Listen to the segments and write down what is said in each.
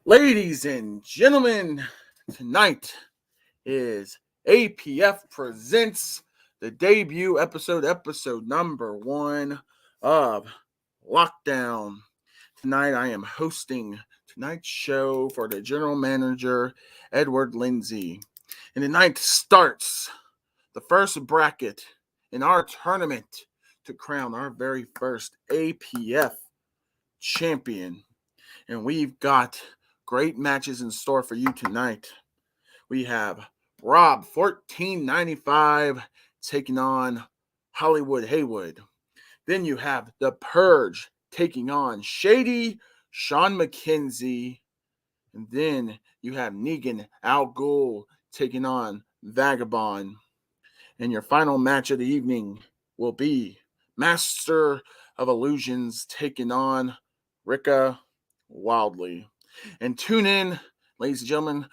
Ladies and gentlemen, tonight is APF Presents the debut episode number 1 of Lockdown. Tonight I am hosting tonight's show for the general manager, Edward Lindsay. And tonight starts the first bracket in our tournament to crown our very first APF champion. And we've got great matches in store for you tonight. We have Rob 1495 taking on Hollywood Haywood. Then you have the Purge taking on Shady Sean Mckenzie. And then you have Negan Ghul taking on Vagabond. And your final match of the evening will be Master of Illusions taking on Rika Wildlee. And tune in, ladies and gentlemen.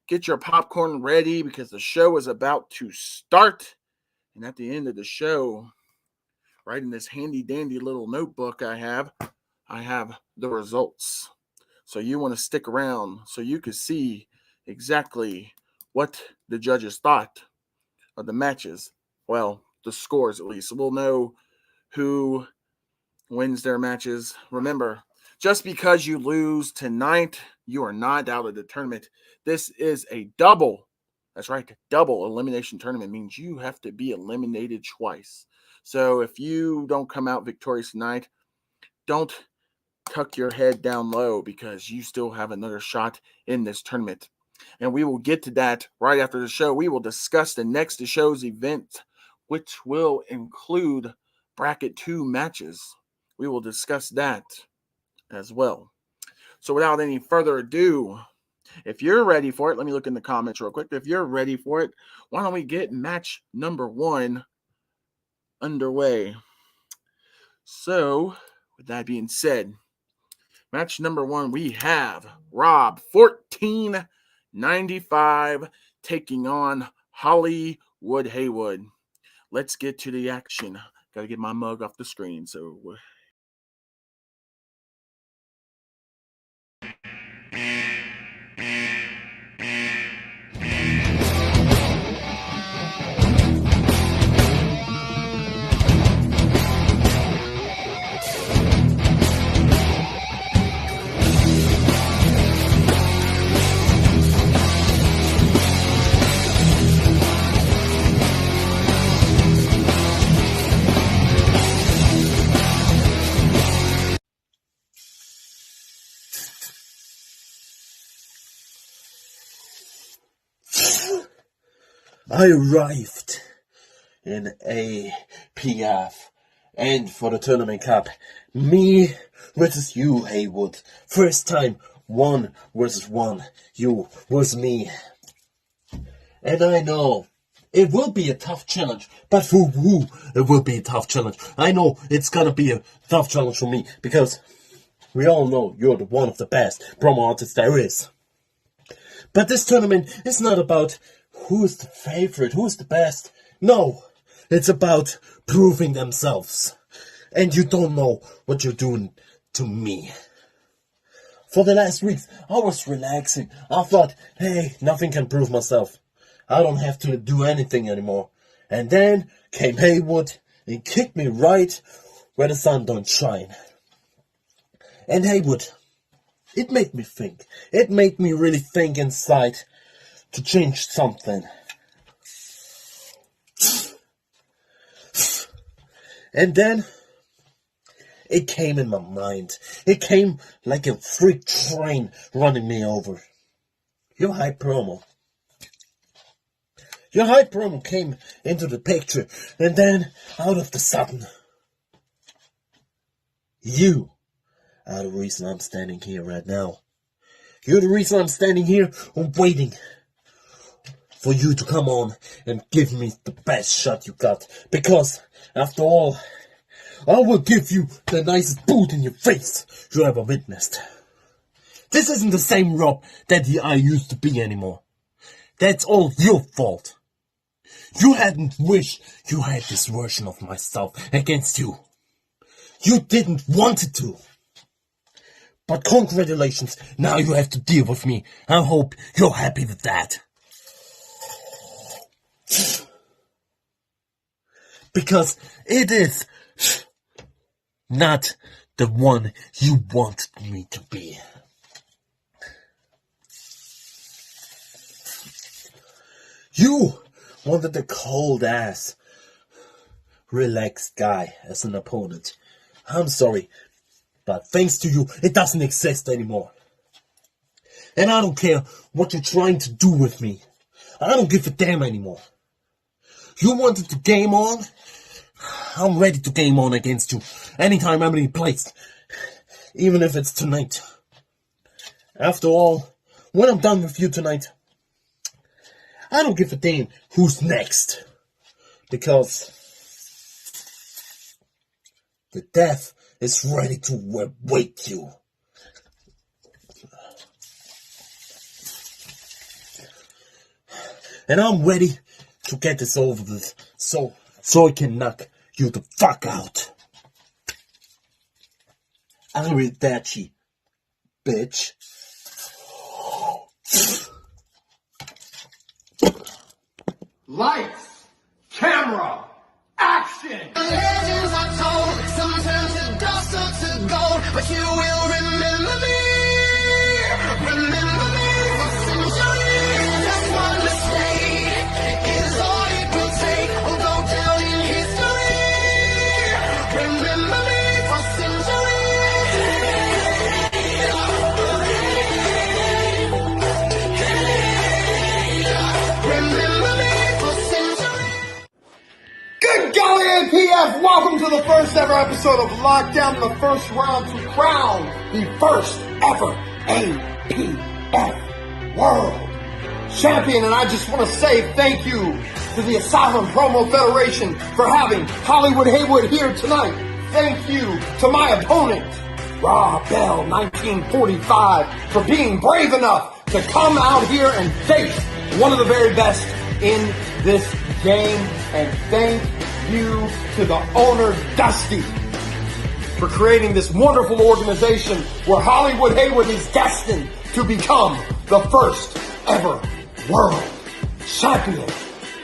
Get your popcorn ready because the show is about to start. And at the end of the show, right in this handy dandy little notebook I have the results. So you want to stick around so you can see exactly what the judges thought of the matches. Well, the scores at least. So we'll know who wins their matches. Remember, just because you lose tonight, you are not out of the tournament. This is a double. That's right. Double elimination tournament means you have to be eliminated twice. So if you don't come out victorious tonight, don't tuck your head down low because you still have another shot in this tournament. And we will get to that right after the show. We will discuss the next show's event, which will include bracket 2 matches. We will discuss that as well. So without any further ado, if you're ready for it, let me look in the comments real quick. If you're ready for it, why don't we get match number 1 underway? So with that being said, match number 1, we have Rob 1495 taking on Hollywood Haywood. Let's get to the action. Got to get my mug off the screen. So I arrived in APF, and for the Tournament Cup, me versus you, Haywood. First time, 1 versus 1, you versus me. And I know, it will be a tough challenge, but for who it will be a tough challenge? I know it's gonna be a tough challenge for me, because we all know you're one of the best promo artists there is. But this tournament is not about who's the favorite, who's the best. No, it's about proving themselves. And you don't know what you're doing to me. For the last weeks, I was relaxing. I thought, hey, nothing can prove myself. I don't have to do anything anymore. And then came Haywood and kicked me right where the sun don't shine. And Haywood, it made me think. It made me really think inside to change something. And then it came in my mind. It came like a freak train running me over. Your hype promo. Your hype promo came into the picture, and then out of the sudden, you are the reason I'm standing here right now. You're the reason I'm standing here and waiting for you to come on and give me the best shot you got. Because, after all, I will give you the nicest boot in your face you ever witnessed. This isn't the same Rob that I used to be anymore. That's all your fault. You hadn't wished you had this version of myself against you. You didn't want it to. But congratulations, now you have to deal with me. I hope you're happy with that. Because it is not the one you wanted me to be. You wanted the cold ass, relaxed guy as an opponent. I'm sorry, but thanks to you, it doesn't exist anymore. And I don't care what you're trying to do with me. I don't give a damn anymore. You wanted to game on? I'm ready to game on against you anytime I'm in place. Even if it's tonight. After all, when I'm done with you tonight, I don't give a damn who's next. Because the death is ready to await you. And I'm ready to get this over with, so I can knock you the fuck out. Arrivederci, bitch. Lights, camera, action! Legends are told, some turn to dust or to gold, but you will remember me. Remember me for centuries. Just one mistake is all it will take. We'll go down in history. Remember me for centuries. Remember me for centuries. Good golly, APF! Welcome to the first ever episode of Lockdown, the first round to crown the first ever APF World Champion. And I just want to say thank you to the Asylum Promo Federation for having Hollywood Haywood here tonight. Thank you to my opponent, Rob Bell 1945, for being brave enough to come out here and face one of the very best in this game. And thank you to the owner, Dusty, for creating this wonderful organization where Hollywood Haywood is destined to become the first ever world champion.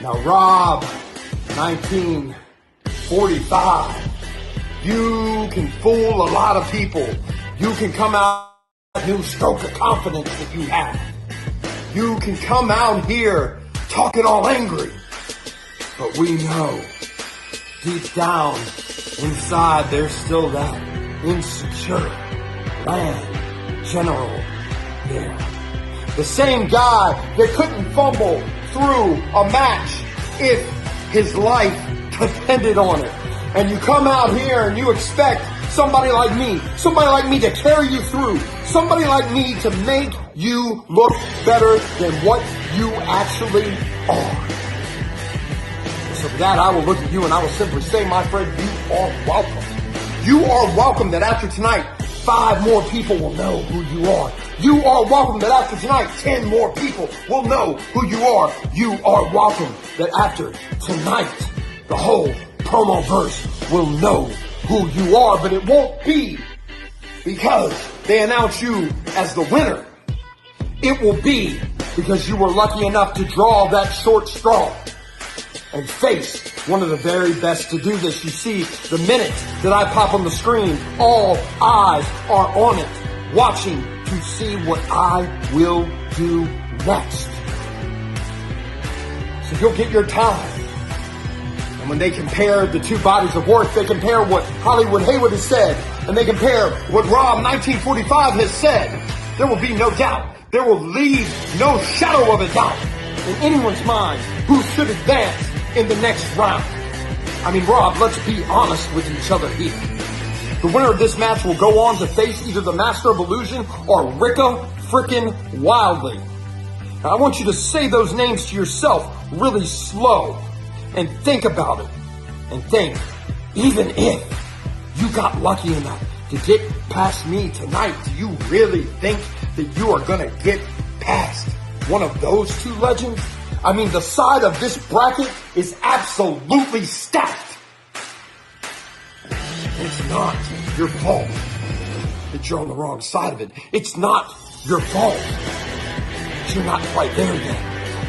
Now, Rob, 1945, you can fool a lot of people. You can come out with a new stroke of confidence that you have. You can come out here talking all angry. But we know, deep down inside, there's still that insecure land general here. The same guy that couldn't fumble through a match if his life depended on it. And you come out here and you expect somebody like me to carry you through, somebody like me to make you look better than what you actually are. So for that, I will look at you and I will simply say, my friend, you are welcome. You are welcome that after tonight, 5 more people will know who you are. You are welcome that after tonight, 10 more people will know who you are. You are welcome that after tonight, the whole promo verse will know who you are, but it won't be because they announce you as the winner. It will be because you were lucky enough to draw that short straw and face one of the very best to do this. You see, the minute that I pop on the screen, all eyes are on it, watching to see what I will do next. So you'll get your time. And when they compare the two bodies of work, they compare what Hollywood Haywood has said, and they compare what Rob 1945 has said, there will be no doubt. There will leave no shadow of a doubt in anyone's mind who should advance in the next round. I mean, Rob, let's be honest with each other here. The winner of this match will go on to face either the Master of Illusion or Rika frickin' Wildlee. Now, I want you to say those names to yourself really slow and think about it. And think, even if you got lucky enough to get past me tonight, do you really think that you are gonna get past one of those two legends? I mean, the side of this bracket is absolutely stacked. It's not your fault that you're on the wrong side of it. It's not your fault that you're not quite there yet.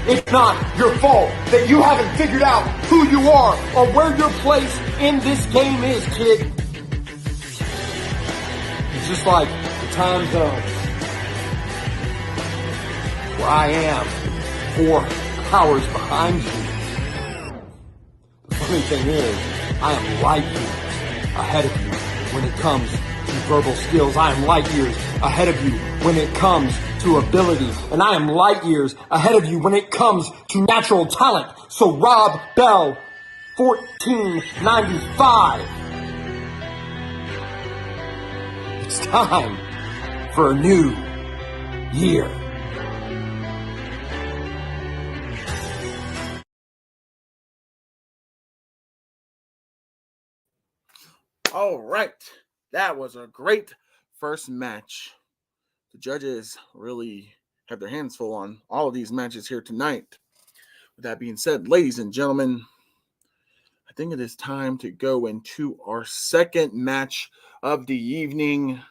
It's not your fault that you haven't figured out who you are or where your place in this game is, kid. It's just like the time zone where I am 4 hours behind you. The funny thing is, I am light years ahead of you when it comes to verbal skills. I am light years ahead of you when it comes to ability. And I am light years ahead of you when it comes to natural talent. So Rob Bell, 1495. It's time for a new year. All right, that was a great first match. The judges really have their hands full on all of these matches here tonight. With that being said, ladies and gentlemen, I think it is time to go into our second match of the evening,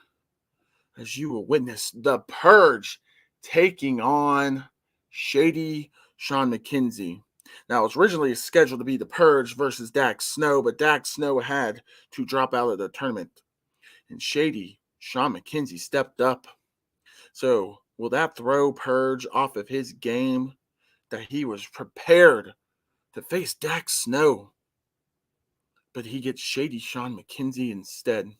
as you will witness the Purge taking on Shady Sean Mckenzie. Now, it was originally scheduled to be the Purge versus Dax Snow, but Dax Snow had to drop out of the tournament. And Shady Sean Mckenzie stepped up. So, will that throw Purge off of his game that he was prepared to face Dax Snow? But he gets Shady Sean Mckenzie instead.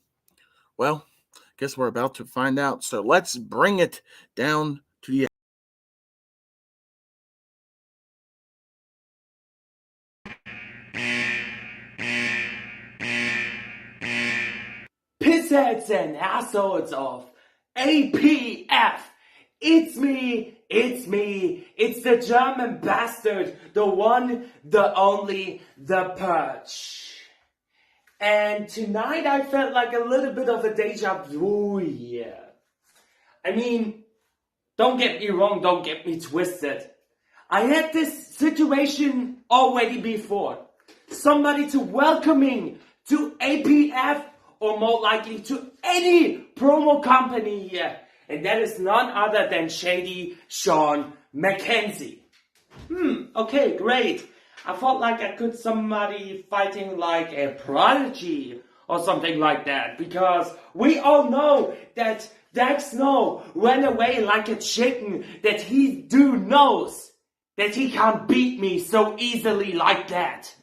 Well, I guess we're about to find out. So, let's bring it down to the Pissheads and assholes of APF. It's me, it's the German bastard, the one, the only, the Purge. And tonight I felt like a little bit of a deja vu here. I mean, don't get me wrong, don't get me twisted. I had this situation already before. Somebody to welcoming to APF, or more likely to any promo company here. And that is none other than Shady Sean Mckenzie. Okay, great. I felt like I could somebody fighting like a prodigy or something like that. Because we all know that Dax Snow ran away like a chicken, that he knows that he can't beat me so easily like that.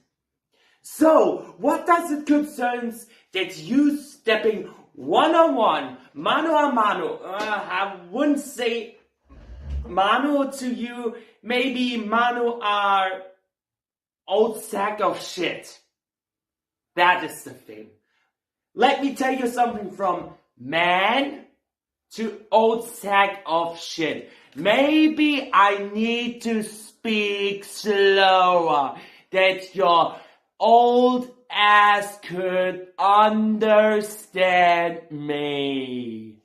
So, what does it concerns that you stepping one-on-one, mano a mano, I wouldn't say Manu to you, maybe Manu are old sack of shit. That is the thing. Let me tell you something, from man to old sack of shit. Maybe I need to speak slower, that your old ass could understand me.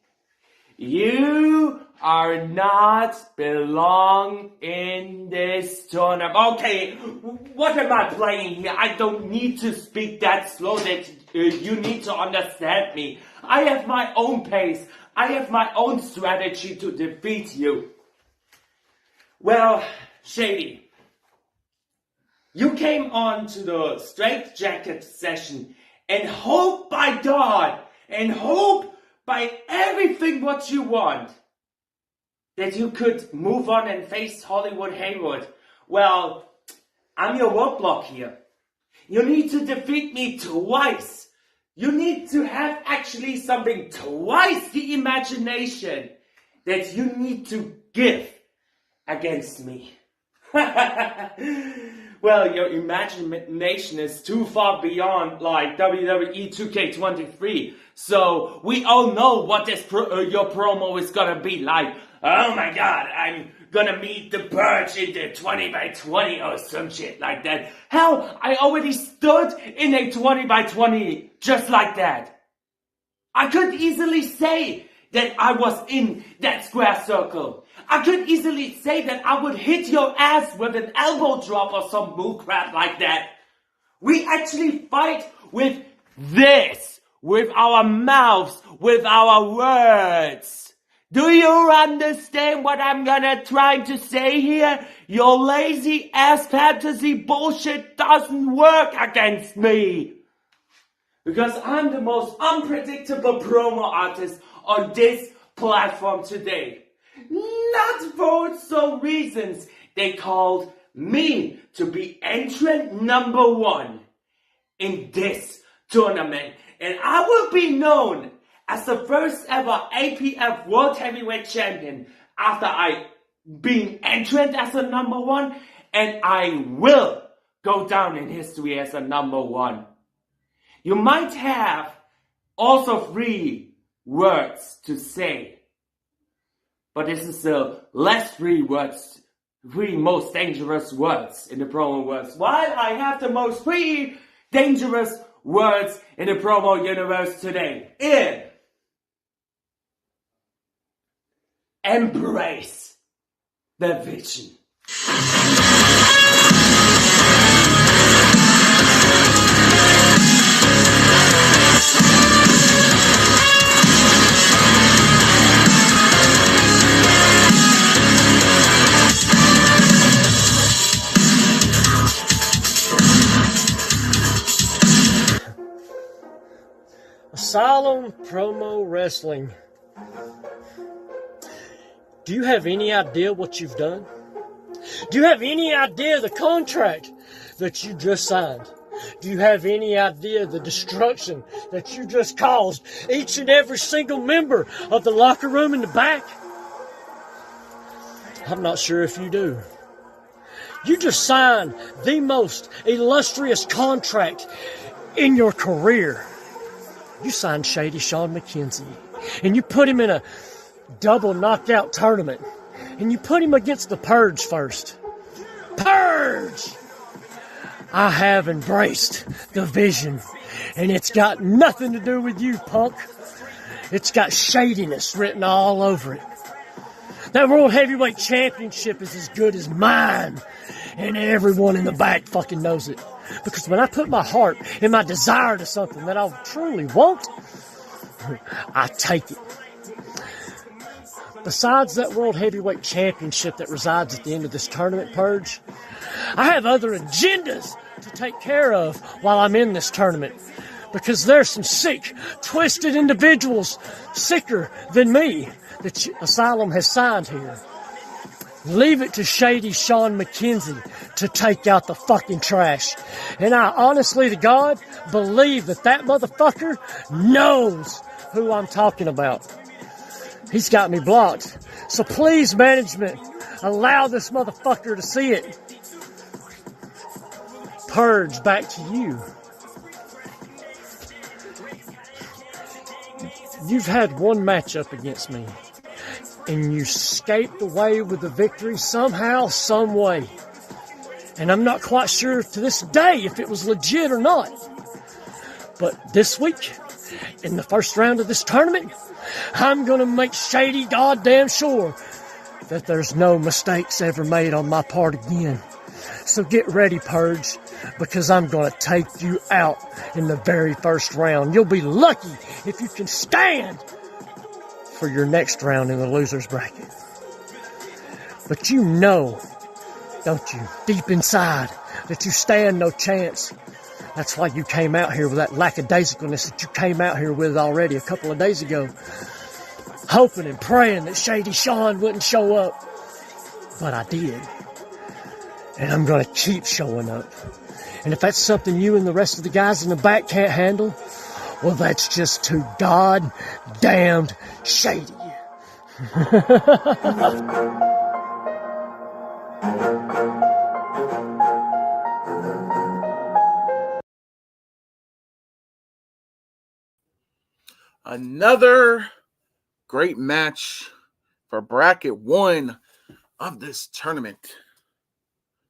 You are not belong in this tournament. Okay, what am I playing here? I don't need to speak that slow that you need to understand me. I have my own pace. I have my own strategy to defeat you. Well, Shady, you came on to the straitjacket session and hope by God and hope by everything what you want that you could move on and face Hollywood Haywood. Well, I'm your roadblock here. You need to defeat me twice. You need to have actually something twice the imagination that you need to give against me. Well, your imagination is too far beyond like WWE 2K23. So we all know what this your promo is gonna be like. Oh my God, I'm gonna meet the Purge in the 20x20 or some shit like that. Hell, I already stood in a 20x20 just like that. I could easily say that I was in that square circle. I could easily say that I would hit your ass with an elbow drop or some bull crap like that. We actually fight with this, with our mouths, with our words. Do you understand what I'm gonna try to say here? Your lazy ass fantasy bullshit doesn't work against me. Because I'm the most unpredictable promo artist on this platform today. Not for some reasons they called me to be entrant number 1 in this tournament. And I will be known as the first ever APF World Heavyweight Champion after I being entrant as a number 1. And I will go down in history as a number 1. You might have also 3 words to say. But this is the less 3 most dangerous words in the promo words. While I have the most 3 dangerous words in the promo universe today. Embrace the vision. Asylum Promo Wrestling. Do you have any idea what you've done? Do you have any idea the contract that you just signed? Do you have any idea the destruction that you just caused each and every single member of the locker room in the back? I'm not sure if you do. You just signed the most illustrious contract in your career. You signed Shady Sean Mckenzie, and you put him in a double knockout tournament, and you put him against the Purge first. Purge! I have embraced the vision, and it's got nothing to do with you, punk. It's got shadiness written all over it. That World Heavyweight Championship is as good as mine, and everyone in the back fucking knows it. Because when I put my heart and my desire to something that I truly want, I take it. Besides that World Heavyweight Championship that resides at the end of this tournament, Purge, I have other agendas to take care of while I'm in this tournament. Because there's some sick, twisted individuals, sicker than me, that Asylum has signed here. Leave it to Shady Sean Mckenzie to take out the fucking trash. And I honestly to God believe that motherfucker knows who I'm talking about. He's got me blocked. So please, management, allow this motherfucker to see it. Purge, back to you. You've had one matchup against me, and you escaped away with the victory somehow, some way. And I'm not quite sure to this day if it was legit or not. But this week, in the first round of this tournament, I'm going to make Shady goddamn sure that there's no mistakes ever made on my part again. So get ready, Purge, because I'm going to take you out in the very first round. You'll be lucky if you can stand for your next round in the loser's bracket. But you know, don't you, deep inside, that you stand no chance. That's why you came out here with that lackadaisicalness that you came out here with already a couple of days ago, hoping and praying that Shady Sean wouldn't show up. But I did. And I'm going to keep showing up. And if that's something you and the rest of the guys in the back can't handle, well, that's just too goddamned shady. Another great match for bracket 1 of this tournament.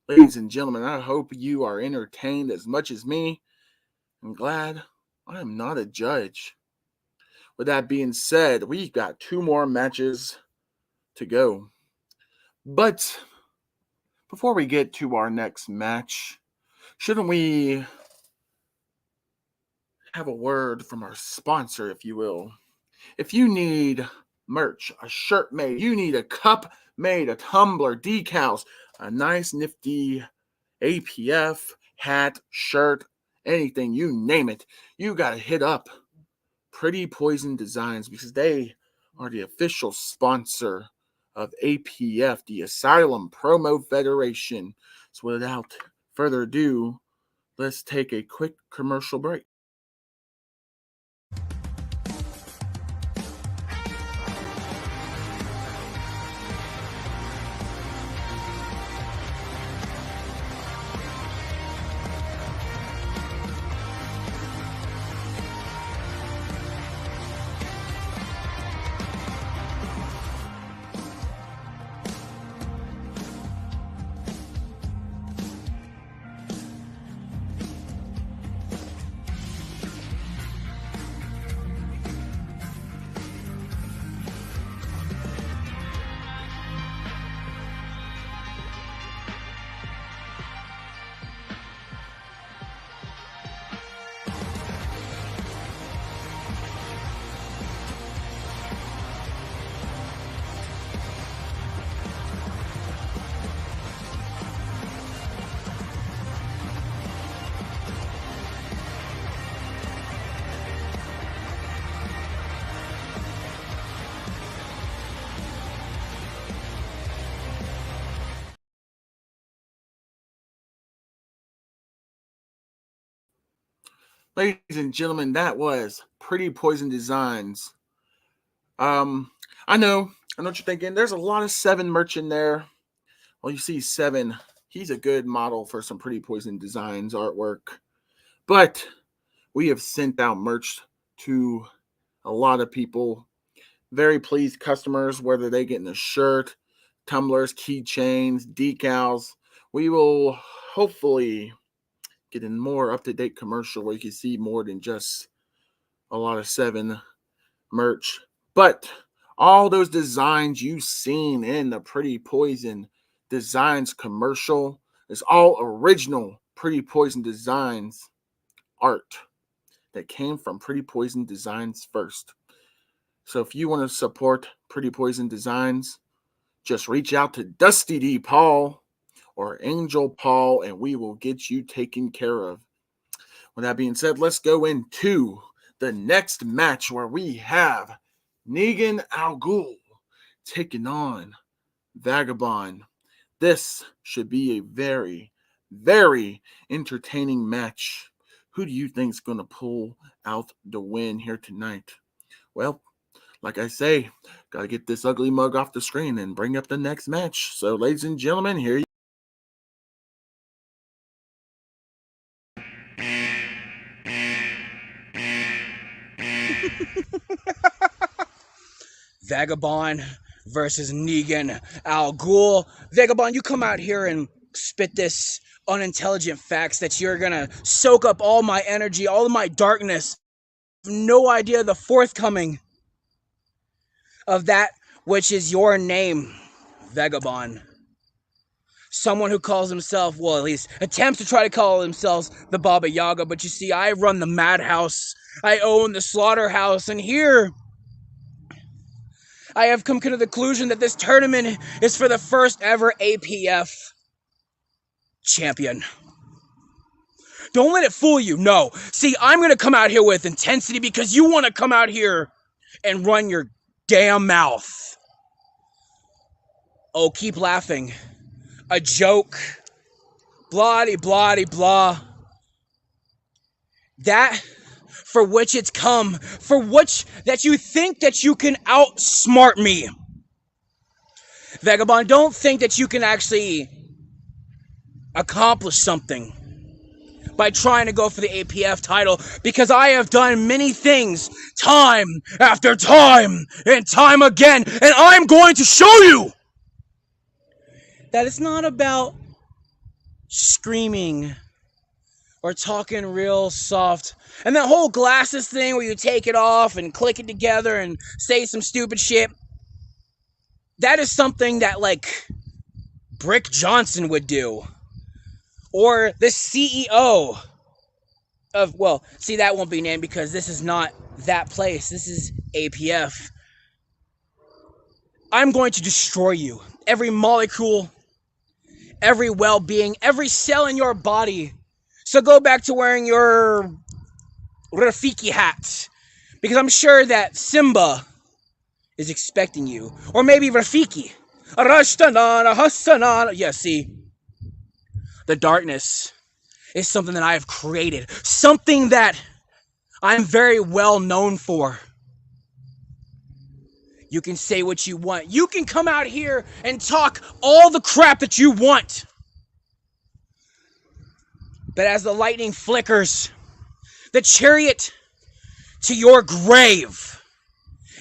Ladies and gentlemen, I hope you are entertained as much as me. I'm glad I am not a judge. With that being said, we've got 2 more matches to go. But before we get to our next match, shouldn't we have a word from our sponsor, if you will? If you need merch, a shirt made, you need a cup made, a tumbler, decals, a nice nifty APF hat, shirt, anything, you name it, you got to hit up Pretty Poison Designs, because they are the official sponsor of APF, the Asylum Promo Federation. So without further ado, let's take a quick commercial break. Ladies and gentlemen, that was Pretty Poison Designs. I know what you're thinking. There's a lot of 7 merch in there. Well, you see 7. He's a good model for some Pretty Poison Designs artwork. But we have sent out merch to a lot of people. Very pleased customers, whether they get in a shirt, tumblers, keychains, decals. We will hopefully get a more up-to-date commercial where you can see more than just a lot of 7 merch. But all those designs you've seen in the Pretty Poison Designs commercial is all original Pretty Poison Designs art that came from Pretty Poison Designs first. So if you want to support Pretty Poison Designs, just reach out to Dusty D. Paul or Angel Paul, and we will get you taken care of. With that being said, let's go into the next match where we have Negan Ghul taking on Vagabond. This should be a very, very entertaining match. Who do you think is going to pull out the win here tonight? Well, like I say, got to get this ugly mug off the screen and bring up the next match. So, ladies and gentlemen, here you Vagabond versus Negan, Ghul. Vagabond, you come out here and spit this unintelligent facts that you're gonna soak up all my energy, all of my darkness. No idea the forthcoming of that which is your name, Vagabond. Someone who calls himself, well, at least attempts to try to call themselves the Baba Yaga, but you see, I run the madhouse. I own the slaughterhouse, and here I have come to the conclusion that this tournament is for the first ever APF champion. Don't let it fool you. No. See, I'm going to come out here with intensity because you want to come out here and run your damn mouth. Oh, keep laughing. A joke. Blah-de, blah-de, blah. That for which it's come, for which that you think that you can outsmart me. Vagabond, don't think that you can actually accomplish something by trying to go for the APF title, because I have done many things time after time and time again, and I'm going to show you that it's not about screaming or talking real soft. And that whole glasses thing where you take it off and click it together and say some stupid shit, that is something that, like, Brick Johnson would do. Or the CEO of, well, see, that won't be named because this is not that place. This is APF. I'm going to destroy you. Every molecule, every well-being, every cell in your body. So go back to wearing your Rafiki hat, because I'm sure that Simba is expecting you. Or maybe Rafiki. Arashtanana, Hassanana. Yeah, see. The darkness is something that I have created. Something that I'm very well known for. You can say what you want. You can come out here and talk all the crap that you want. But as the lightning flickers, the chariot to your grave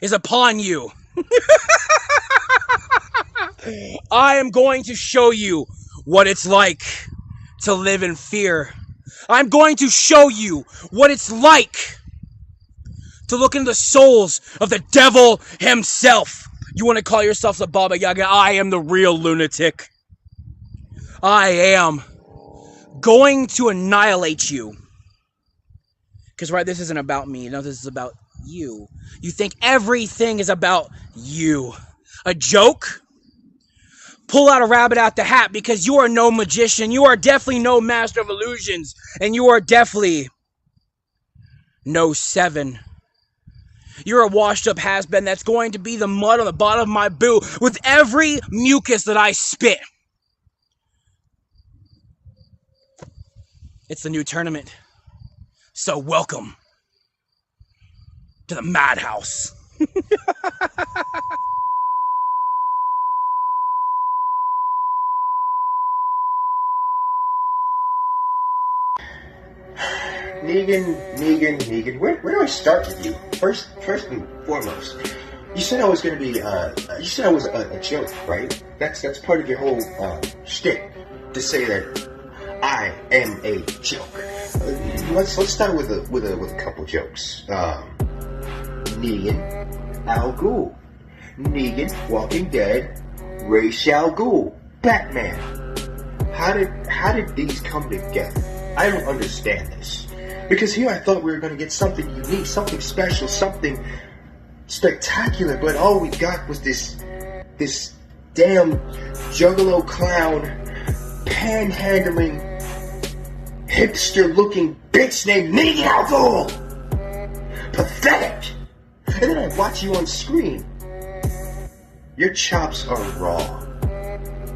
is upon you. I am going to show you what it's like to live in fear. I'm going to show you what it's like to look into the souls of the devil himself. You want to call yourself the Baba Yaga? I am the real lunatic. I am going to annihilate you. Because, right, this isn't about me. No, this is about you. You think everything is about you. A joke? Pull out a rabbit out the hat, because you are no magician. You are definitely no master of illusions. And you are definitely no Seven. You're a washed up has-been that's going to be the mud on the bottom of my boot with every mucus that I spit. It's the new tournament. So welcome to the madhouse. Negan. Where do I start with you? First and foremost, you said I was gonna be. You said I was a joke, right? That's part of your whole shtick to say that I am a joke. Let's start with a couple jokes. Negan, Ghul. Negan, Walking Dead, Ra's al Ghul, Batman. How did these come together? I don't understand this. Because here I thought we were going to get something unique, something special, something spectacular, but all we got was this damn juggalo clown, panhandling, hipster-looking bitch named Negan Ghul. Pathetic. And then I watch you on screen. Your chops are raw.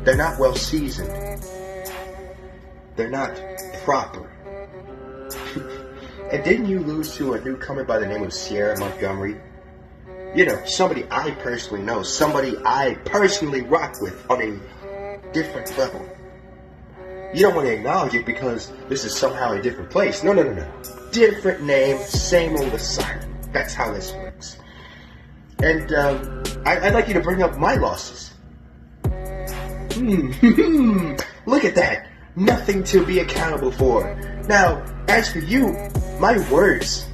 They're not well seasoned. They're not proper. And didn't you lose to a newcomer by the name of Sierra Montgomery? You know, somebody I personally know, somebody I personally rock with on a different level. You don't want to acknowledge it because this is somehow a different place. No. Different name, same old assignment. That's how this works. And I'd like you to bring up my losses. Look at that. Nothing to be accountable for. Now, as for you, my words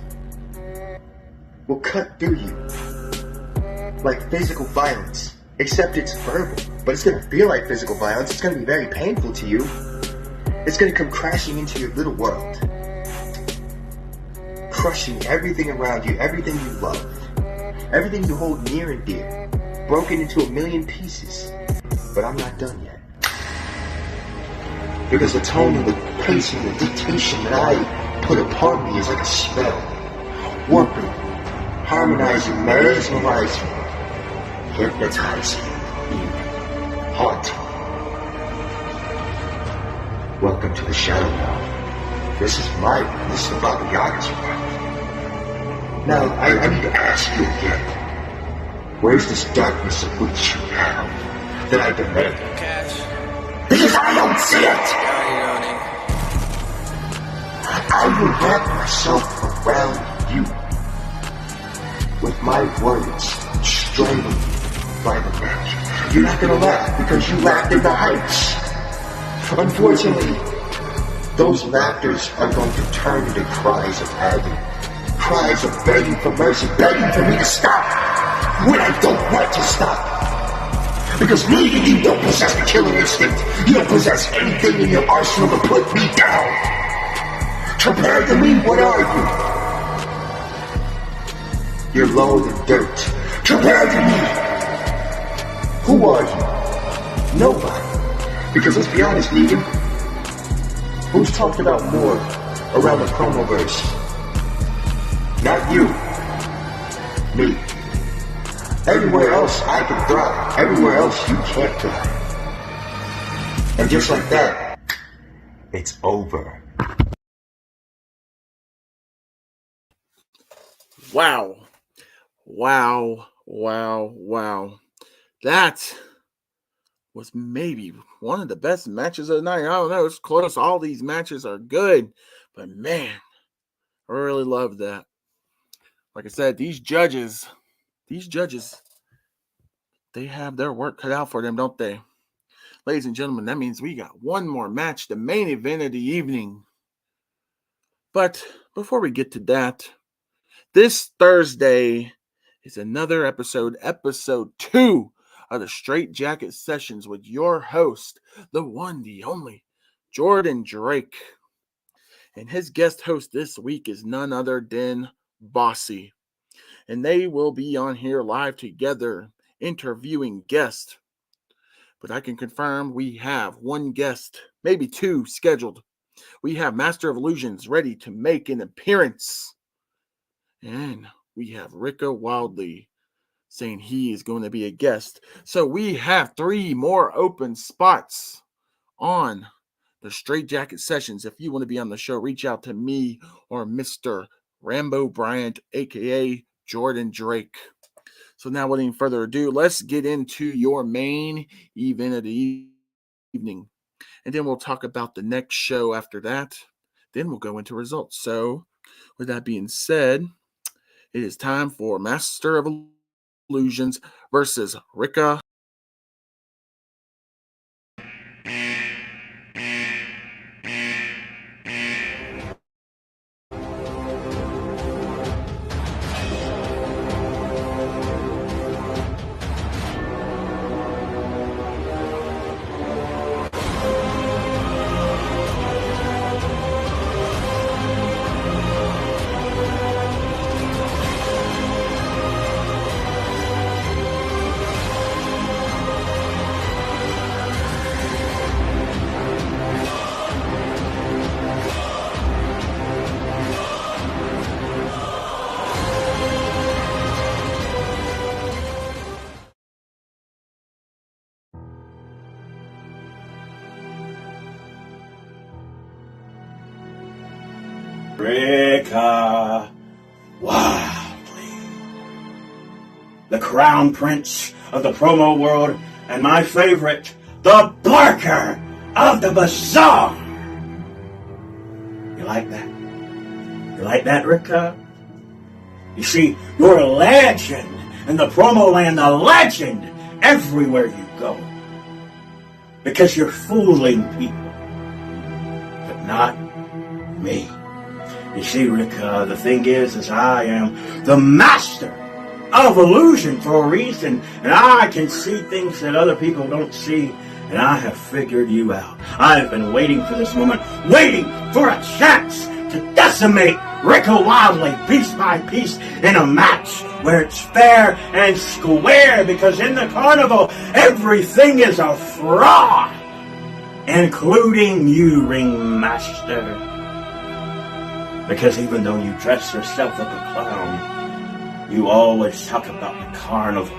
will cut through you like physical violence. Except it's verbal. But it's going to feel like physical violence. It's going to be very painful to you. It's going to come crashing into your little world. Crushing everything around you, everything you love. Everything you hold near and dear. Broken into a million pieces. But I'm not done yet. Because the tone and the pacing, the dictation that I put upon me is like a spell. Warping, harmonizing, mesmerizing, hypnotizing, haunting. Welcome to the Shadow Realm. This is my realm. This is the Baba Yaga's realm. Now, I need to ask you again. Where's this darkness of which you have that I demand? Because I don't see it! I will wrap myself around you with my words strangled by the neck. You're not gonna laugh because you laughed in the heights. Unfortunately, those laughters are going to turn into cries of agony. Cries of begging for mercy, begging for me to stop when I don't want to stop. Because me and you don't possess the killer instinct. You don't possess anything in your arsenal to put me down. Compared to me, what are you? You're lower than dirt. Compared to me, who are you? Nobody. Because let's be honest, Negan, who's talked about more around the Chromoverse? Not you. Me. Everywhere else I can thrive. Everywhere else you can't thrive. And just like that, it's over. Wow. That was maybe one of the best matches of the night. I don't know. It's close. All these matches are good. But man, I really love that. Like I said, these judges, they have their work cut out for them, don't they? Ladies and gentlemen, that means we got one more match, the main event of the evening. But before we get to that, this Thursday is another episode 2 of the Straight Jacket Sessions with your host, the one, the only, Jordan Drake. And his guest host this week is none other than Bossy. And they will be on here live together interviewing guests. But I can confirm we have one guest, maybe two scheduled. We have Master of Illusions ready to make an appearance. And we have Rika Wildlee saying he is going to be a guest. So we have 3 more open spots on the Straight Jacket Sessions. If you want to be on the show, reach out to me or Mr. Rambo Bryant, a.k.a. Jordan Drake. So now, without any further ado, let's get into your main event of the evening. And then we'll talk about the next show after that. Then we'll go into results. So, with that being said, it is time for Master of Illusions versus Rika. Rika Wildlee. crown prince of the promo world, and my favorite, the barker of the bazaar. You like that? You like that, Rika? You see, you're a legend in the promo land, a legend everywhere you go. Because you're fooling people. But not me. You see, Rika, the thing is I am the master of illusion for a reason. And I can see things that other people don't see. And I have figured you out. I have been waiting for this moment, waiting for a chance to decimate Rika Wildlee piece by piece in a match where it's fair and square, because in the carnival everything is a fraud, including you, ringmaster. Because even though you dress yourself like a clown, you always talk about the carnival.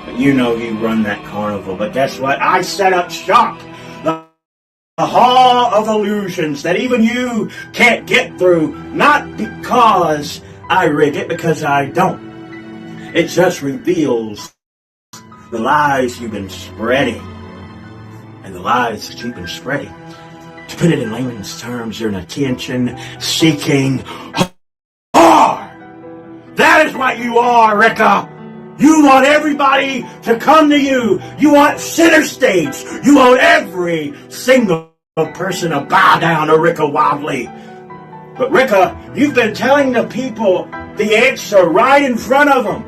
But you know you run that carnival. But guess what? I set up shop. The Hall of Illusions that even you can't get through. Not because I rig it, because I don't. It just reveals the lies you've been spreading. And the lies that you've been spreading, to put it in layman's terms, you're an attention-seeking whore. That is what you are, Rika. You want everybody to come to you. You want center stage. You want every single person to bow down to Rika Wildlee. But Rika, you've been telling the people the answer right in front of them.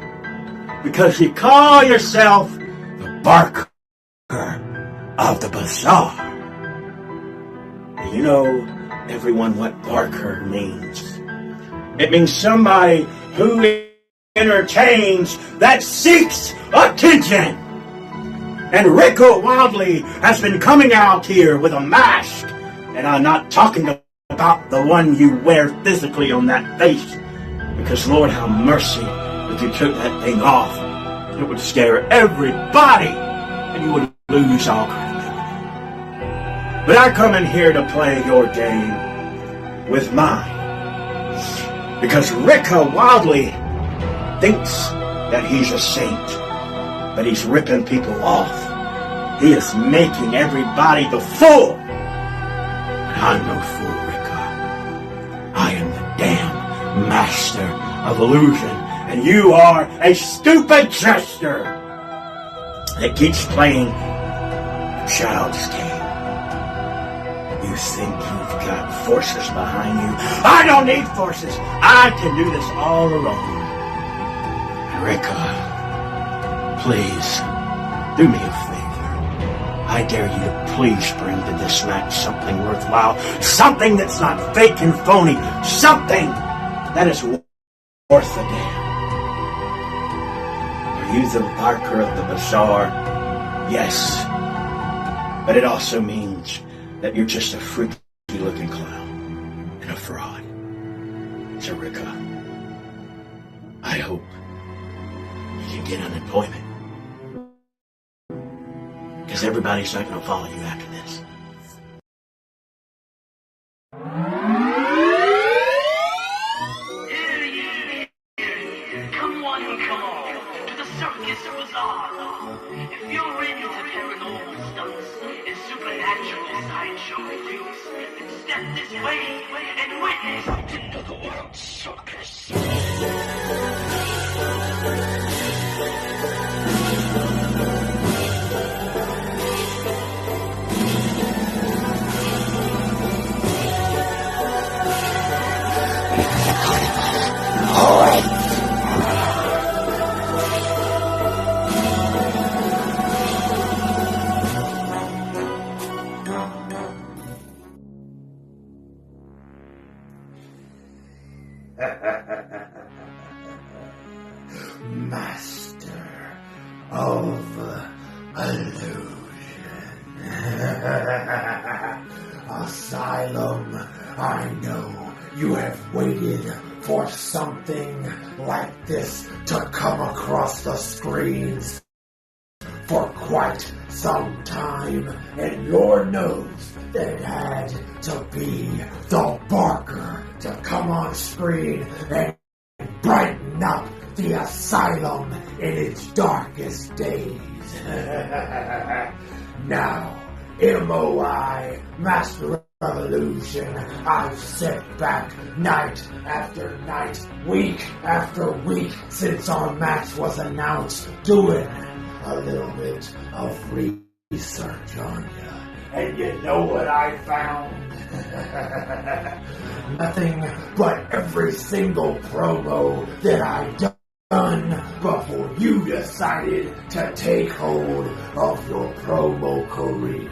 Because you call yourself the barker of the bazaar. You know, everyone, what barker means. It means somebody who entertains, that seeks attention. And Rika Wildlee has been coming out here with a mask. And I'm not talking about the one you wear physically on that face. Because Lord have mercy, if you took that thing off, it would scare everybody. And you would lose all credibility. But I come in here to play your game with mine. Because Rika Wildlee thinks that he's a saint, but he's ripping people off. He is making everybody the fool. But I'm no fool, Rika. I am the damn master of illusion, and you are a stupid jester that keeps playing a child's game. You think you've got forces behind you. I don't need forces. I can do this all alone. Rika, please, do me a favor. I dare you to please bring to this match something worthwhile. Something that's not fake and phony. Something that is worth a damn. Are you the barker of the bazaar? Yes. But it also means that you're just a freaky-looking clown and a fraud. So, Rika, I hope you get unemployment. Because everybody's not going to follow you after this. Come on, to the circus bazaar. If you're into paranormal stunts and supernatural sideshow reviews, then step this way and witness into the world circus. Master of illusion. Asylum, I know you have waited for something like this to come across the screens for quite some time, and Lord knows that it had to be the barker to come on screen and brighten up the asylum in its darkest days. Now, MOI, Master of Illusion, I've sat back night after night, week after week, since our match was announced, doing a little bit of research on you. And you know what I found? Nothing but every single promo that I done before you decided to take hold of your promo career.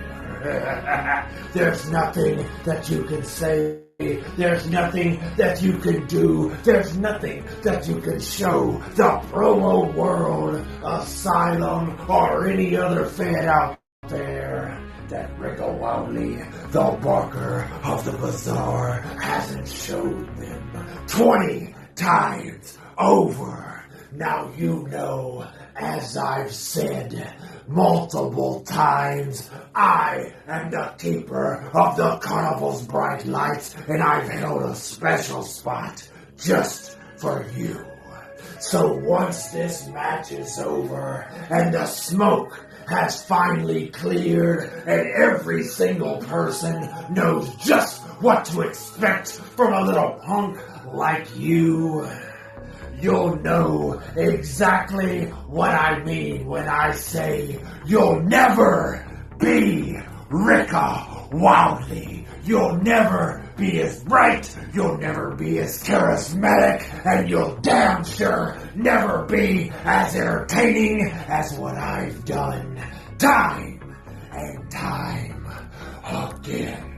There's nothing that you can say. There's nothing that you can do. There's nothing that you can show the promo world, Asylum, or any other fan out there that Rika Wildlee, the barker of the bazaar, hasn't showed them 20 times over. Now you know, as I've said multiple times, I am the keeper of the carnival's bright lights, and I've held a special spot just for you. So once this match is over and the smoke has finally cleared and every single person knows just what to expect from a little punk like you, you'll know exactly what I mean when I say you'll never be Rika Wildlee. You'll never be as bright, you'll never be as charismatic, and you'll damn sure never be as entertaining as what I've done time and time again.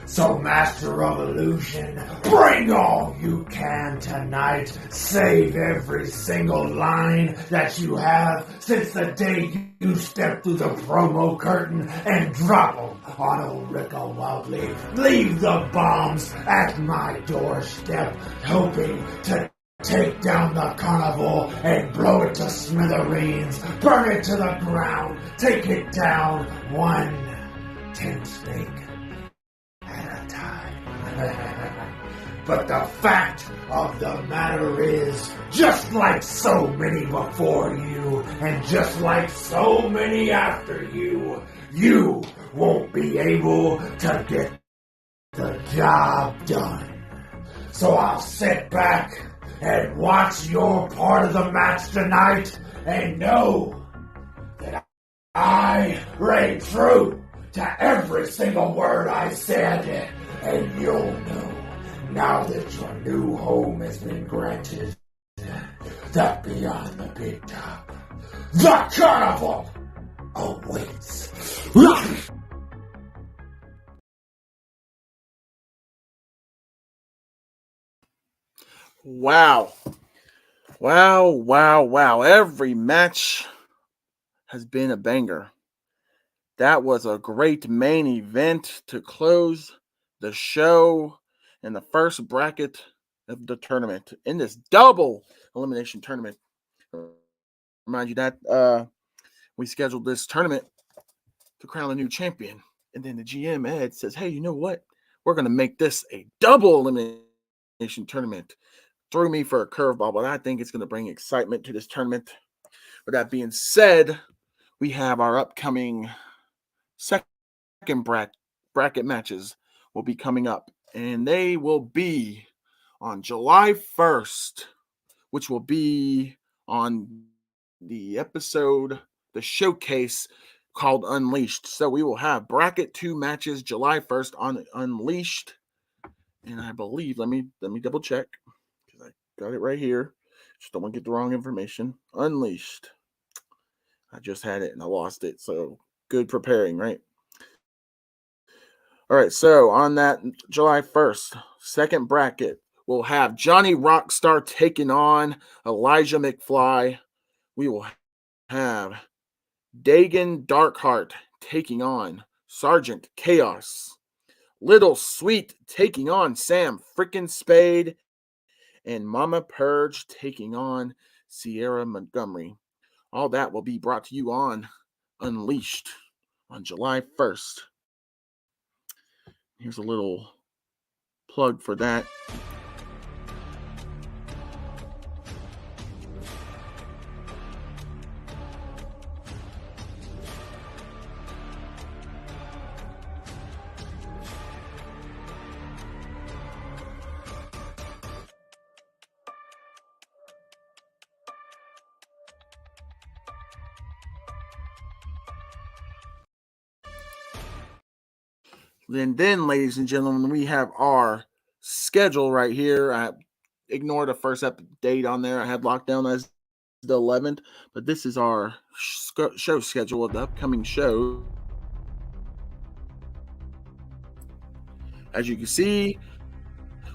So, Master of Illusion, bring all you can tonight. Save every single line that you have since the day you stepped through the promo curtain and drop them on old Rika Wildlee. Leave the bombs at my doorstep, hoping to take down the carnival and blow it to smithereens. Burn it to the ground. Take it down one tent stake at a time. But the fact of the matter is, just like so many before you, and just like so many after you, you won't be able to get the job done. So I'll sit back and watch your part of the match tonight and know that I read true to every single word I said. And you'll know, now that your new home has been granted, that beyond the big top, the carnival awaits. Wow. Wow, wow, wow. Every match has been a banger. That was a great main event to close the show in the first bracket of the tournament in this double elimination tournament. Remind you that we scheduled this tournament to crown a new champion. And then the GM, Ed, says, hey, you know what? We're going to make this a double elimination tournament. Threw me for a curveball, but I think it's going to bring excitement to this tournament. With that being said, we have our upcoming second bracket matches will be coming up, and they will be on July 1st, which will be on the episode, the showcase called Unleashed. So we will have bracket 2 matches July 1st on Unleashed, and I believe, let me double check, because I got it right here. Just don't want to get the wrong information. Unleashed. I just had it and I lost it, so good preparing, right? All right, so on that July 1st, second bracket, we'll have Johnny Rockstar taking on Elijah McFly. We will have Dagan Darkheart taking on Sergeant Chaos. Little Sweet taking on Sam Frickin' Spade. And Mama Purge taking on Sierra Montgomery. All that will be brought to you on Unleashed on July 1st. Here's a little plug for that. And then, ladies and gentlemen, we have our schedule right here. I ignore the first date on there. I had lockdown as the 11th, but this is our show schedule of the upcoming show. As you can see,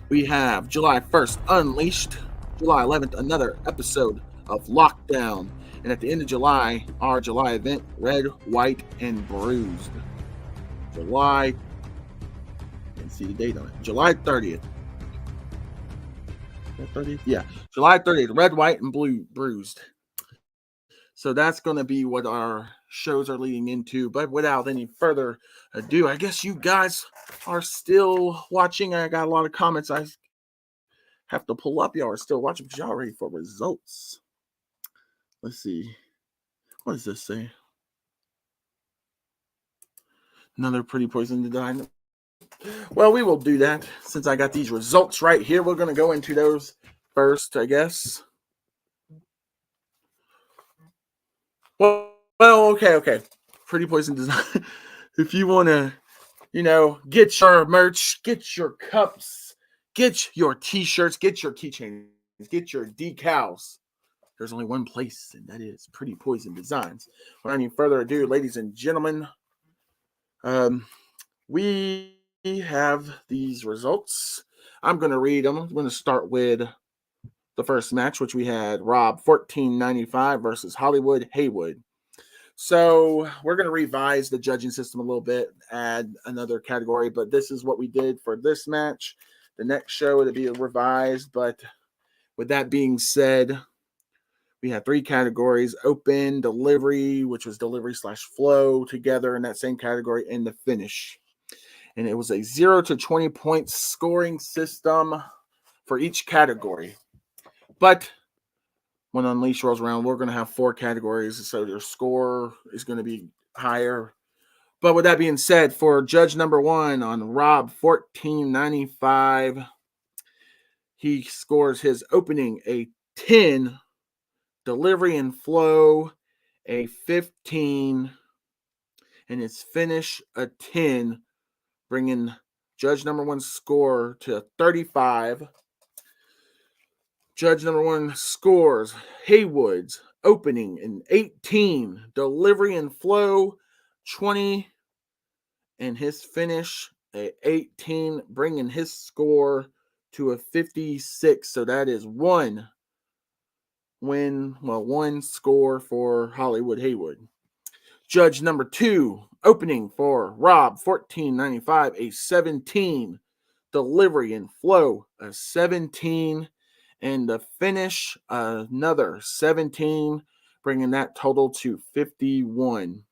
we have July 1st, Unleashed. July 11th, another episode of Lockdown. And at the end of July, our July event, Red, White, and Bruised. July, can't see the date on it, July 30th. 30th? Yeah, July 30th, Red, White, and Blue Bruised. So that's going to be what our shows are leading into. But without any further ado, I guess you guys are still watching. I got a lot of comments I have to pull up. Y'all are still watching because y'all ready for results. Let's see. What does this say? Another pretty poison to die. Well, we will do that since I got these results right here. We're going to go into those first, I guess. Well, okay. Pretty poison design. If you want to, get your merch, get your cups, get your t-shirts, get your keychains, get your decals. There's only one place, and that is Pretty Poison Designs. Without any further ado, ladies and gentlemen, we have these results. I'm going to read them. I'm going to start with the first match, which we had Rob 1495 versus Hollywood Haywood. So we're going to revise the judging system a little bit, add another category, but this is what we did for this match. The next show it'll be revised, but with that being said, we had 3 categories: open, delivery, which was delivery/flow together in that same category, and the finish. And it was a 0 to 20 points scoring system for each category. But when Unleash rolls around, we're going to have 4 categories, so their score is going to be higher. But with that being said, for judge number 1 on Rob 1495, he scores his opening a 10, delivery and flow a 15, and his finish a 10, bringing judge number 1's score to 35. Judge number 1 scores Haywood's opening an 18, delivery and flow 20, and his finish a 18, bringing his score to a 56. So that is one score for Hollywood Haywood. Judge number 2 opening for Rob 1495 a 17, delivery and flow a 17, and the finish another 17, bringing that total to 51.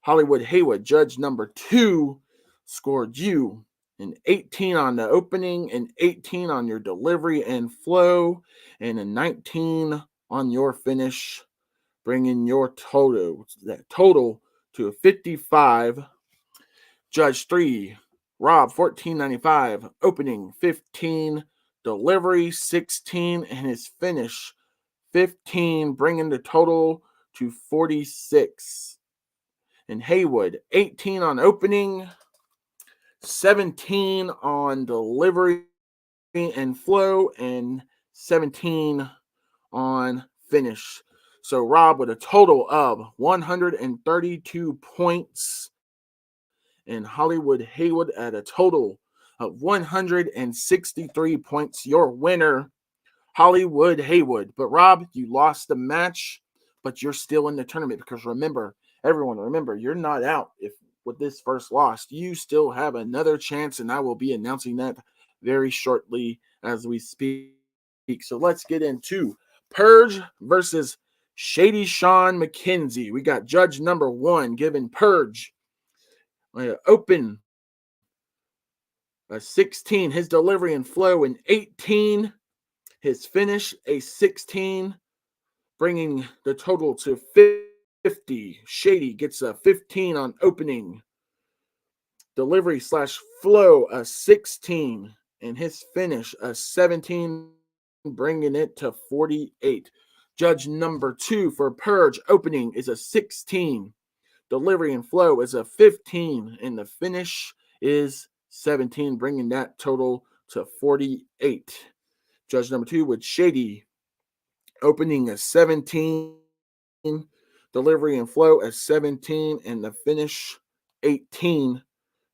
Hollywood Haywood, judge number 2, scored you an 18 on the opening, an 18 on your delivery and flow, and a 19 on your finish, bringing your total to a 55. Judge 3, Rob 1495, opening 15, delivery 16, and his finish 15, bringing the total to 46. And Haywood, 18 on opening, 17 on delivery and flow, and 17 on finish. So Rob with a total of 132 points, and Hollywood Haywood at a total of 163 points. Your winner, Hollywood Haywood. But Rob, you lost the match, but you're still in the tournament because remember, you're not out with this first loss. You still have another chance, and I will be announcing that very shortly as we speak. So let's get into Purge versus Shady Sean Mckenzie. We got judge number 1 giving Purge open a 16, his delivery and flow an 18, his finish a 16, bringing the total to 50. Shady gets a 15 on opening, delivery/flow a 16, and his finish a 17, bringing it to 48. Judge number 2 for Purge opening is a 16, delivery and flow is a 15, and the finish is 17, bringing that total to 48. Judge number 2 with Shady opening as 17, delivery and flow as 17, and the finish 18,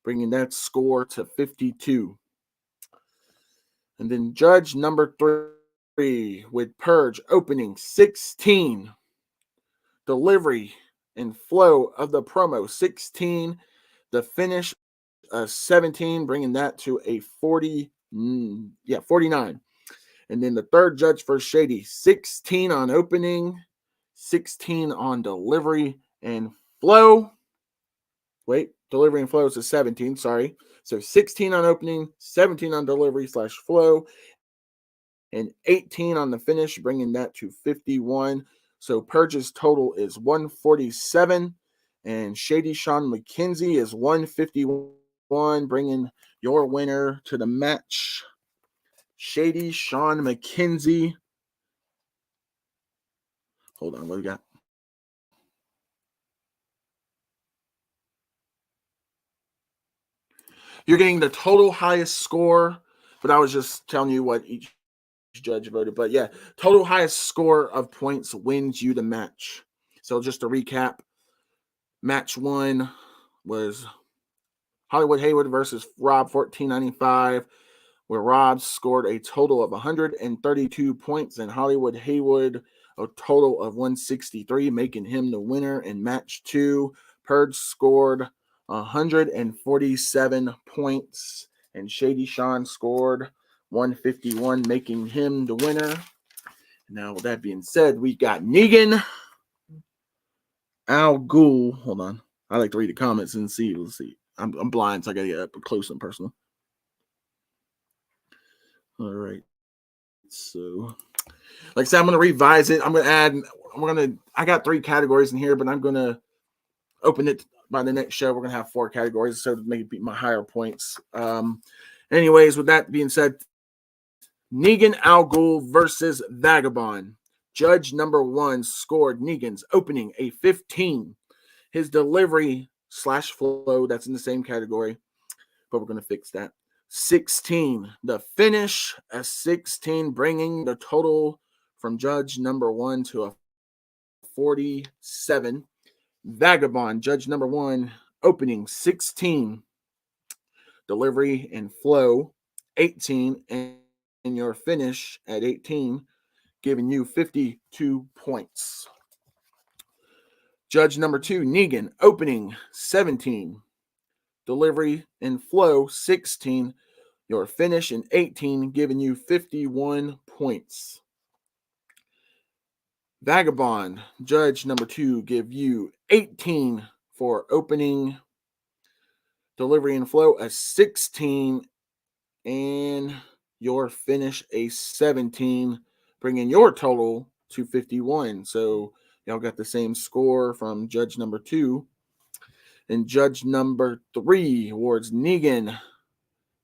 bringing that score to 52. And then judge number 3 with Purge opening 16, delivery and flow of the promo 16, the finish 17, bringing that to a 49. And then the third judge for Shady, 16 on opening, 16 on delivery and flow. Wait, delivery and flow is a 17, sorry. So 16 on opening, 17 on delivery / flow, and 18 on the finish, bringing that to 51. So Purge's total is 147, and Shady Sean Mckenzie is 151, bringing your winner to the match. Shady Sean Mckenzie. Hold on, what do we got? You're getting the total highest score, but I was just telling you what each judge voted. But yeah, total highest score of points wins you the match. So just to recap, match 1 was Hollywood Haywood versus Rob 1495, where Rob scored a total of 132 points and Hollywood Haywood a total of 163, making him the winner. In match 2, Purge scored 147 points and Shady Sean scored 151, making him the winner. Now, with that being said, we got Negan, Ghul. Hold on. I like to read the comments and see. Let's see. I'm blind, so I got to get up close and personal. All right. So, like I said, I'm going to revise it. I'm going to add, I got 3 categories in here, but I'm going to open it by the next show. We're going to have 4 categories, so to make it be my higher points. Anyways, with that being said, Negan Ghul versus Vagabond. Judge number 1 scored Negan's opening a 15. His delivery / flow, that's in the same category, but we're going to fix that. 16. The finish a 16, bringing the total from judge number 1 to a 47. Vagabond, judge number 1, opening 16, delivery and flow 18, and your finish at 18, giving you 52 points. Judge number 2, Negan, opening 17, delivery and flow 16, your finish in 18, giving you 51 points. Vagabond, judge number 2, give you 18 for opening, delivery and flow a 16, and your finish a 17, bringing your total to 51. So y'all got the same score from judge number 2. And judge number 3 awards Negan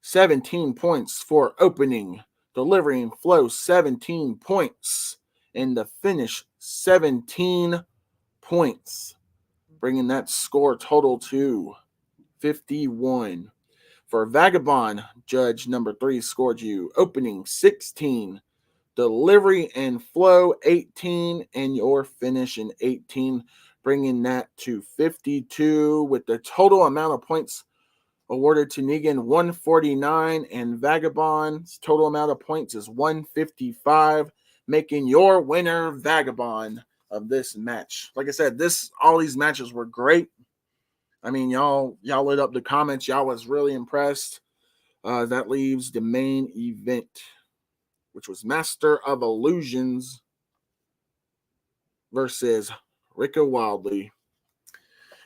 17 points for opening, delivery and flow 17 points, and the finish 17 points, bringing that score total to 51. For Vagabond, judge number 3 scored you opening 16, delivery and flow 18, and your finish in 18, bringing that to 52, with the total amount of points awarded to Negan 149, and Vagabond's total amount of points is 155, making your winner Vagabond of this match. Like I said, all these matches were great. I mean, y'all lit up the comments. Y'all was really impressed. That leaves the main event, which was Master of Illusions versus Rika Wildlee.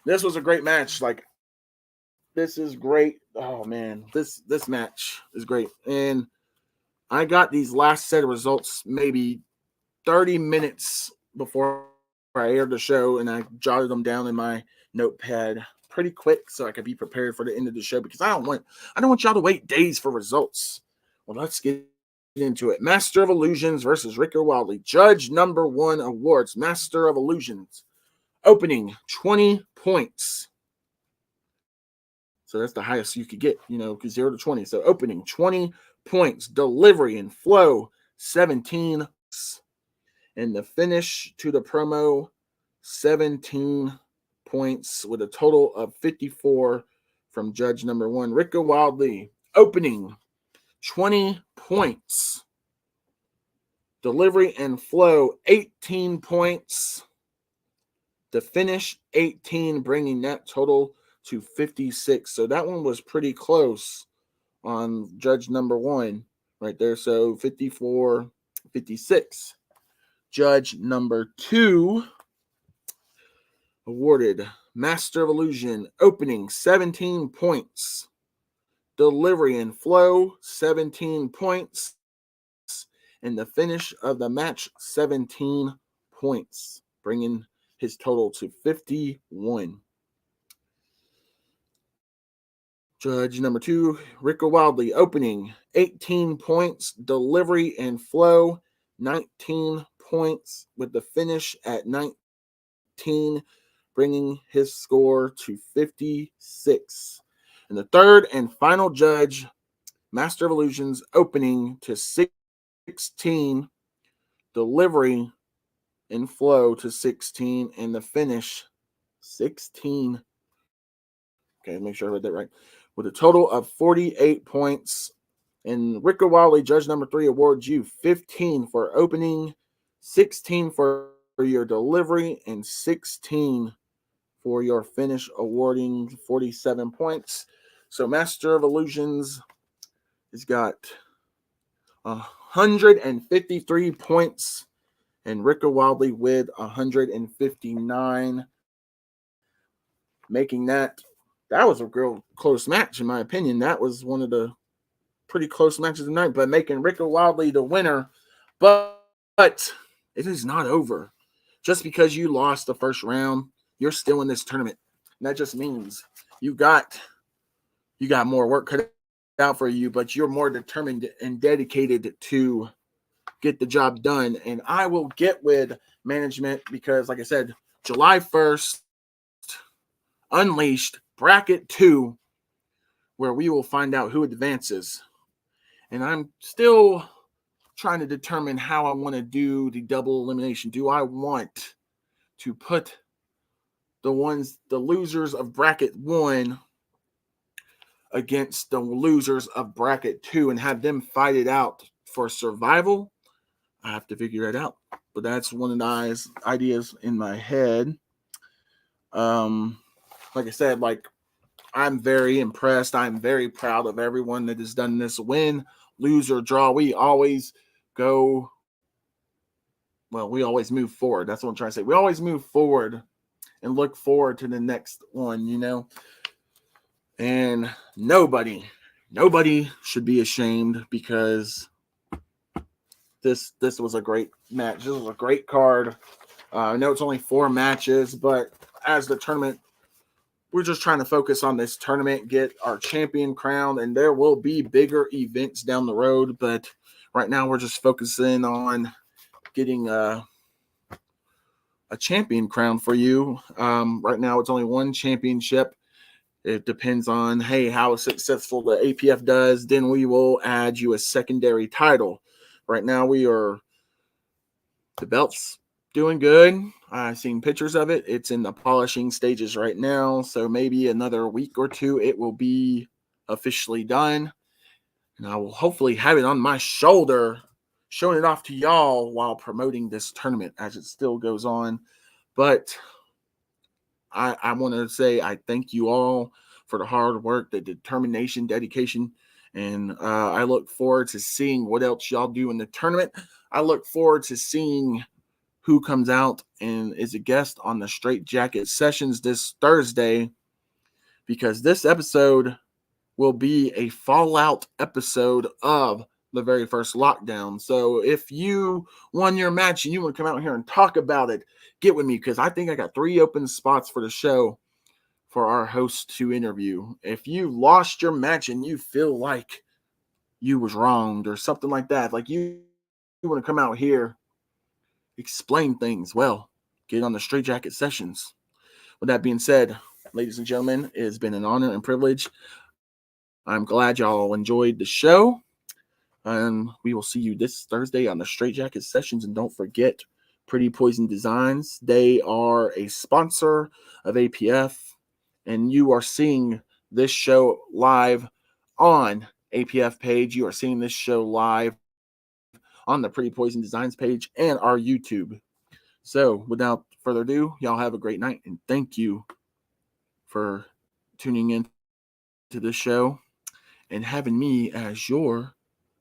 This was a great match. Like, this is great. Oh man, this match is great. And I got these last set of results maybe 30 minutes before I aired the show, and I jotted them down in my notepad pretty quick so I could be prepared for the end of the show, because I don't want y'all to wait days for results. Well, let's get into it. Master of Illusions versus Rika Wildlee. Judge number 1 awards Master of Illusions opening 20 points, So that's the highest you could get, because 0 to 20. So opening 20 points, delivery and flow 17, and the finish to the promo 17 points with a total of 54 from judge number 1, Rika Wildlee. Opening 20 points, delivery and flow 18 points, the finish 18, bringing that total to 56. So that one was pretty close on judge number 1 right there. So 54, 56. Judge number 2 awarded Master of Illusion opening 17 points, delivery and flow 17 points, and the finish of the match 17 points, bringing his total to 51. Judge number 2, Rika Wildlee, opening 18 points, delivery and flow 19 points, with the finish at 19, bringing his score to 56. And the third and final judge, Master of Illusions, opening to 16, delivery and flow to 16, and the finish 16. Okay, make sure I read that right. With a total of 48 points. And Rika Wildlee, judge number 3, awards you 15 for opening, 16 for your delivery, and 16 for your finish, awarding 47 points. So Master of Illusions has got 153 points, and Rika Wildlee with 159, making that was a real close match, in my opinion. That was one of the pretty close matches of the night, but making Rika Wildlee the winner. But it is not over. Just because you lost the first round, you're still in this tournament. And that just means you got more work cut out for you, but you're more determined and dedicated to get the job done. And I will get with management because, like I said, July 1st, Unleashed Bracket 2, where we will find out who advances. And I'm still trying to determine how I want to do the double elimination. Do I want to put the losers of Bracket 1 against the losers of Bracket 2 and have them fight it out for survival? I have to figure it out. But that's one of the ideas in my head. Like I said, I'm very impressed. I'm very proud of everyone that has done this. Win, lose, or draw, we always move forward. That's what I'm trying to say. We always move forward and look forward to the next one, And nobody should be ashamed because this was a great match. This was a great card. I know it's only 4 matches, but as the tournament, we're just trying to focus on this tournament, get our champion crowned, and there will be bigger events down the road. But right now, we're just focusing on getting a champion crown for you. Right now, it's only 1 championship. It depends on, how successful the APF does. Then we will add you a secondary title. Right now, the belt's doing good. I've seen pictures of it. It's in the polishing stages right now. So maybe another week or 2, it will be officially done. And I will hopefully have it on my shoulder, showing it off to y'all while promoting this tournament as it still goes on. But I want to say I thank you all for the hard work, the determination, dedication, and I look forward to seeing what else y'all do in the tournament. I look forward to seeing who comes out and is a guest on the Straight Jacket Sessions this Thursday, because this episode will be a fallout episode of the very first lockdown. So if you won your match and you want to come out here and talk about it, get with me, because I think I got 3 open spots for the show for our host to interview. If you lost your match and you feel like you was wronged or something like that, like you want to come out here, explain things, well, get on the Straight Jacket Sessions. With that being said, ladies and gentlemen, it has been an honor and privilege. I'm glad y'all enjoyed the show. And we will see you this Thursday on the Straight Jacket Sessions. And don't forget Pretty Poison Designs. They are a sponsor of APF. And you are seeing this show live on APF page. You are seeing this show live on the Pretty Poison Designs page and our YouTube. So without further ado, y'all have a great night. And thank you for tuning in to this show and having me as your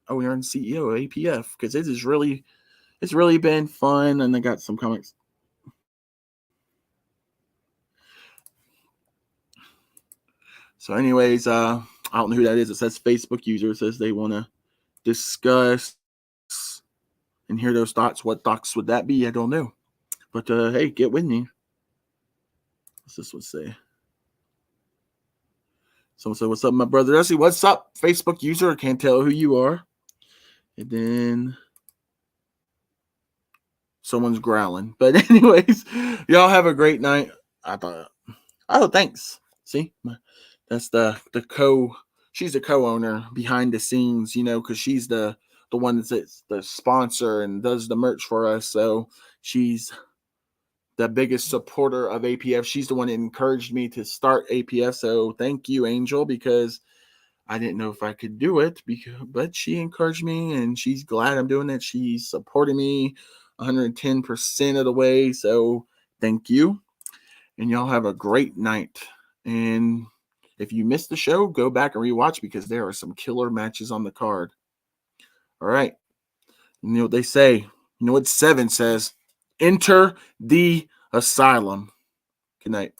OER and CEO of APF, because it's really been fun, and I got some comics. So anyways, I don't know who that is. It says Facebook user. It says they want to discuss and hear those thoughts. What thoughts would that be? I don't know. But hey, get with me. What's this one say? Someone said, "What's up, my brother Dusty? What's up, Facebook user? I can't tell who you are." And then someone's growling. But anyways, y'all have a great night. Oh, thanks. See, that's the she's the co-owner behind the scenes, because she's the one that's the sponsor and does the merch for us. So she's the biggest supporter of APF. She's the one that encouraged me to start APF. So thank you, Angel, because I didn't know if I could do it, but she encouraged me, and she's glad I'm doing it. She's supporting me 110% of the way. So thank you. And y'all have a great night. And if you missed the show, go back and rewatch, because there are some killer matches on the card. All right. You know what they say? You know what 7 says? Enter the asylum. Good night.